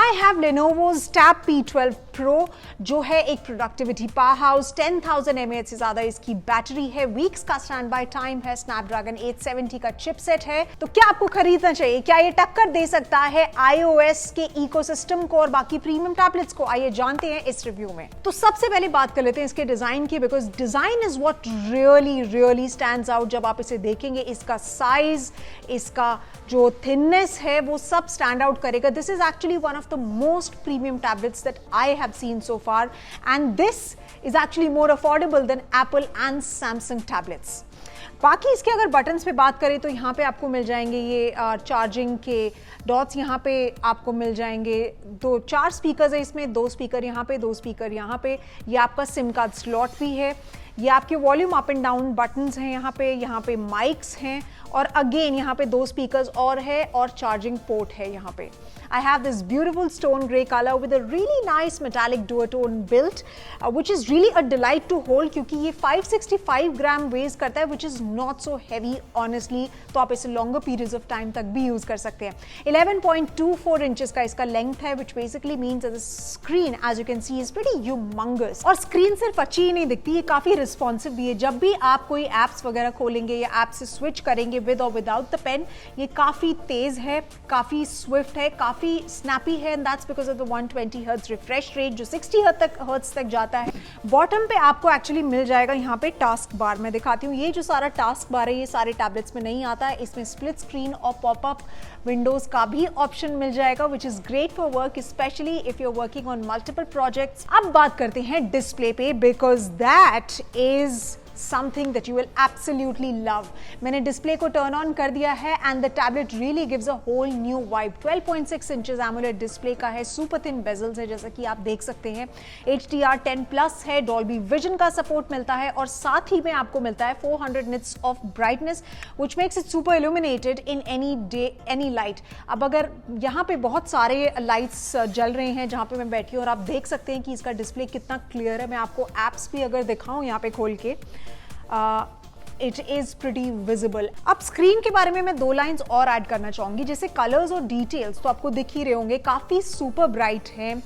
I have Lenovo's Tab P12 Pro जो है एक प्रोडक्टिविटी पावर हाउस, 10,000 mAh से ज्यादा इसकी बैटरी है, वीक्स का स्टैंड बाय टाइम है, स्नैपड्रैगन 870 का चिपसेट है। तो क्या आपको खरीदना चाहिए? क्या ये टक्कर दे सकता है iOS के इकोसिस्टम को और बाकी प्रीमियम टैबलेट्स को? आइए जानते हैं इस रिव्यू में। तो सबसे पहले बात कर लेते हैं इसके डिजाइन की, because design is what really stands out. जब आप इसे देखेंगे, इसका साइज, इसका जो थिननेस है, वो सब स्टैंड आउट करेगा। This is actually one of the most premium tablets that I have seen so far, and this is actually more affordable than Apple and Samsung tablets. बाकी इसके अगर बटन्स पे बात करें तो यहाँ पे आपको मिल जाएंगे ये चार्जिंग के डॉट्स, यहाँ पे आपको मिल जाएंगे 4 स्पीकर्स है इसमें, 2 स्पीकर यहाँ पे, 2 स्पीकर यहाँ पे। ये आपका सिम कार्ड स्लॉट भी है। ये आपके volume up and down buttons हैं यहाँ पे माइक्स हैं, और अगेन यहाँ पे 2 स्पीकर्स और है, और चार्जिंग पोर्ट है यहाँ पे। I have this beautiful stone gray color with a really nice metallic duotone built, which is really a delight to hold क्योंकि ये 565 ग्राम वेज करता है, which is not so heavy honestly, तो आप इसे longer periods of time तक भी use कर सकते हैं। 11.24 इंचेस का इसका लेंथ है, which basically means that the screen, as you can see, is pretty humongous। और स्क्रीन सिर्फ अच्छी ही नहीं दिखती, ये काफी रिस्पॉन्सिव भी है। जब भी आप कोई एप्स वगैरह खोलेंगे या ऐप से स्विच करेंगे विद और विदाउट द पेन, ये काफी तेज है, काफी स्विफ्ट है, काफी स्नैपी है, and that's because of the 120 hertz refresh rate जो 60 हर्ट्ज तक जाता है। बॉटम पे आपको एक्चुअली मिल जाएगा यहाँ पे टास्क बार। मैं दिखाती हूँ, ये जो सारा टास्क बार है ये सारे टैबलेट्स में नहीं आता है। इसमें स्प्लिट स्क्रीन और पॉपअप विंडोज का भी ऑप्शन मिल जाएगा, which is great for work, specially if you are working on multiple projects. अब बात करते हैं डिस्प्ले पे, because that is something that you will absolutely love। मैंने डिस्प्ले को टर्न ऑन कर दिया है and the tablet really gives a whole new vibe. 12.6 inches AMOLED display का है, सुपर थिन बेजल्स है जैसा कि आप देख सकते हैं, HDR10+ है, डॉल्बी विजन का सपोर्ट मिलता है, और साथ ही में आपको मिलता है 400 nits of brightness, which makes it super illuminated in any day any light. अब अगर यहाँ पे बहुत सारे लाइट्स जल रहे हैं जहाँ पे मैं बैठी हूँ, और आप देख सकते हैं कि इसका डिस्प्ले कितना क्लियर है। मैं आपको एप्स भी अगर दिखाऊं यहाँ पे खोल के, इट इज प्रिटी विजिबल। अब स्क्रीन के बारे में मैं 2 लाइंस और ऐड करना चाहूंगी, जैसे कलर्स और डिटेल्स तो आपको दिख ही रहे होंगे, काफी सुपर ब्राइट हैं,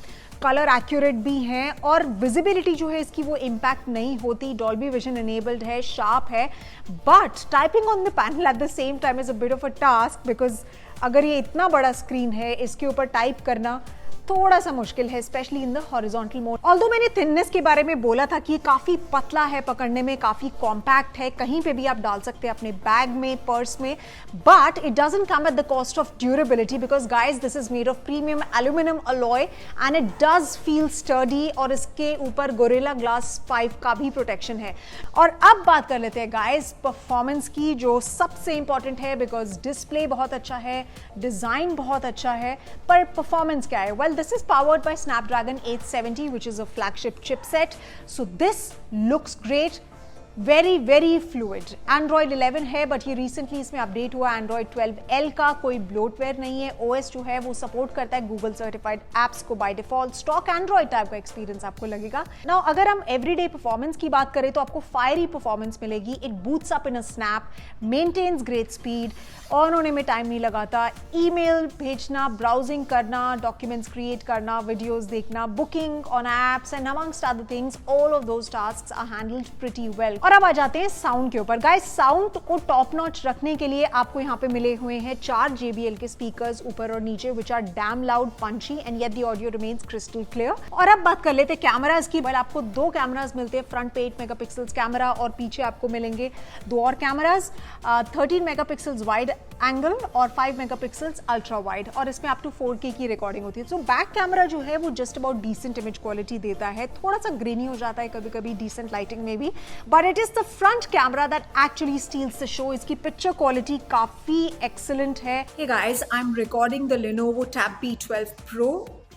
कलर एक्यूरेट भी हैं, और विजिबिलिटी जो है इसकी वो इम्पैक्ट नहीं होती, डॉल्बी विजन एनेबल्ड है, शार्प है। But typing on the panel at the same time is a bit of a task, because अगर ये इतना बड़ा स्क्रीन है, इसके ऊपर टाइप करना थोड़ा सा मुश्किल है, specially in the horizontal mode. Although मैंने थिननेस के बारे में बोला था कि ये काफी पतला है, पकड़ने में काफी कॉम्पैक्ट है, कहीं पे भी आप डाल सकते हैं अपने बैग में, पर्स में, but it doesn't come at the cost of durability, because guys this is made of premium aluminium alloy and it does feel sturdy, और इसके ऊपर गोरिल्ला ग्लास 5 का भी प्रोटेक्शन है। और अब बात कर लेते हैं गाइज परफॉर्मेंस की, जो सबसे इंपॉर्टेंट है, बिकॉज डिस्प्ले बहुत अच्छा है, डिजाइन बहुत अच्छा है, पर परफॉर्मेंस क्या है? Well, this is powered by Snapdragon 870, which is a flagship chipset. So this looks great. very fluid। Android 11 है, बट ये रिसेंटली इसमें अपडेट हुआ Android 12L का, कोई ब्लोटवेयर नहीं है। OS जो है वो सपोर्ट करता है गूगल सर्टिफाइड एप्स को by default, stock Android type का एक्सपीरियंस आपको लगेगा। नाउ अगर हम एवरीडे परफॉर्मेंस की बात करें तो आपको फायरी परफॉर्मेंस मिलेगी। It boots up in a snap, maintains great speed, on होने में टाइम नहीं लगाता, ईमेल भेजना, ब्राउजिंग करना, डॉक्यूमेंट्स क्रिएट करना, वीडियोस देखना, booking on apps and amongst other things, all of those tasks are handled pretty well. और अब आ जाते हैं साउंड के ऊपर। गाइस, साउंड को टॉप नॉच रखने के लिए आपको यहाँ पे मिले हुए हैं 4 JBL के स्पीकर्स ऊपर और नीचे, which are damn loud, punchy, and yet the audio remains crystal clear. और अब बात कर लेते हैं कैमरास की। आपको 2 कैमरास मिलते हैं, फ्रंट पे 8 मेगापिक्सल्स कैमरा, और पीछे आपको मिलेंगे 2 और कैमरास, 13 मेगापिक्सल्स वाइड एंगल और 5 मेगापिक्सल्स अल्ट्रा वाइड, और इसमें अप टू 4K की रिकॉर्डिंग होती है। सो बैक कैमरा जो है वो just about decent image quality देता है, थोड़ा सा ग्रेनी हो जाता है कभी कभी डिसेंट लाइटिंग में भी, but it is the front camera that actually steels the show. इसकी पिक्चर क्वालिटी काफी एक्सीलेंट है। Hey guys, I'm recording the Lenovo Tab P12 Pro,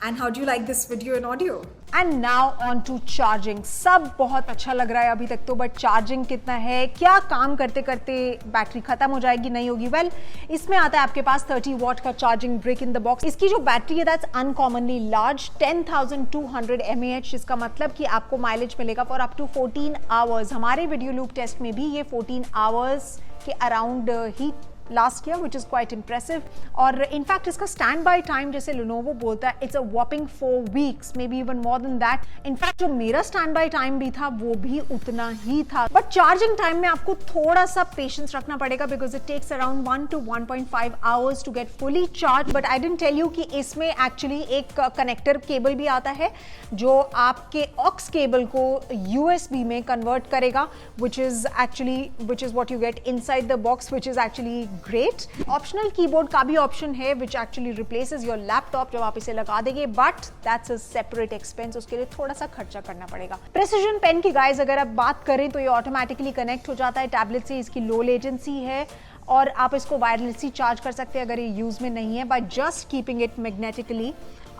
and how do you like this video and audio? And now on to charging। सब बहुत अच्छा लग रहा है अभी तक तो, बट चार्जिंग कितना है, क्या काम करते करते बैटरी खत्म हो जाएगी, नहीं होगी? वेल, इसमें आता है आपके पास 30 वॉट का charging brick in the box. इसकी जो बैटरी है दैट्स अनकॉमनली लार्ज, 10,200 mAh, इसका मतलब कि आपको माइलेज मिलेगा फॉर अप टू 14 आवर्स। हमारे वीडियो लूप टेस्ट में भी ये 14 आवर्स के अराउंड ही last year, which is quite impressive. और इनफैक्ट इसका स्टैंड बाय टाइम जैसे Lenovo बोलता है, it's a whopping 4 weeks, maybe even more than that. In fact जो मेरा स्टैंड बाय टाइम भी था वो भी उतना ही था। बट चार्जिंग टाइम में आपको थोड़ा सा पेशेंस रखना पड़ेगा, because it takes around 1 to 1.5 hours to get fully charge. But I didn't tell you कि इसमें एक्चुअली एक कनेक्टर केबल भी आता है जो आपके ऑक्स केबल को USB में कन्वर्ट करेगा, which is what you get inside the box, which is actually great. Optional keyboard का भी ऑप्शन है which actually replaces your laptop जब आप इसे लगा देंगे, but that's a separate expense, उसके लिए थोड़ा सा खर्चा करना पड़ेगा। प्रेसिजन पेन की गाइस अगर आप बात करें तो ये ऑटोमेटिकली कनेक्ट हो जाता है टैबलेट से, इसकी लो लेटेंसी है और आप इसको वायरलेसली चार्ज कर सकते हैं अगर ये यूज में नहीं है, by just keeping it magnetically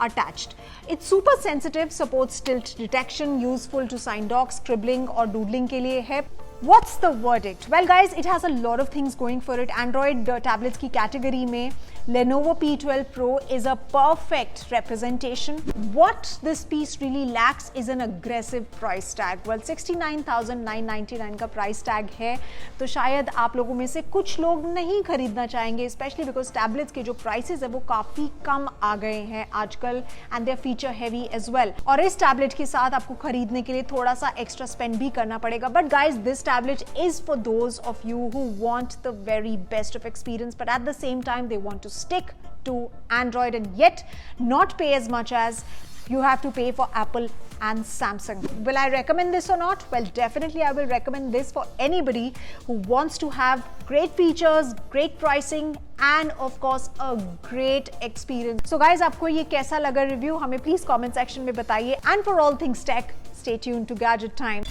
attached. It's super sensitive, supports tilt detection, useful to sign docs, scribbling और doodling के लिए है। What's the verdict? Well guys, it has a lot of things going for it. Android tablets की category में Lenovo P12 Pro is a perfect representation. What this piece really lacks is an aggressive price tag. Well, 69,999 का price tag है, तो शायद आप लोगों में से कुछ लोग नहीं खरीदना चाहेंगे, especially because tablets के जो prices है वो काफी कम आ गए हैं आजकल, and they're feature heavy as well. और इस tablet के साथ आपको खरीदने के लिए थोड़ा सा extra spend भी करना पड़ेगा. But guys, this tablet is for those of you who want the very best of experience, but at the same time they want to stick to Android and yet not pay as much as you have to pay for Apple and Samsung. Will I recommend this or not? Well, definitely I will recommend this for anybody who wants to have great features, great pricing and of course a great experience. So guys, आपको ये कैसा लगा review हमें please comment section में बताइए, and for all things tech, stay tuned to Gadget Time.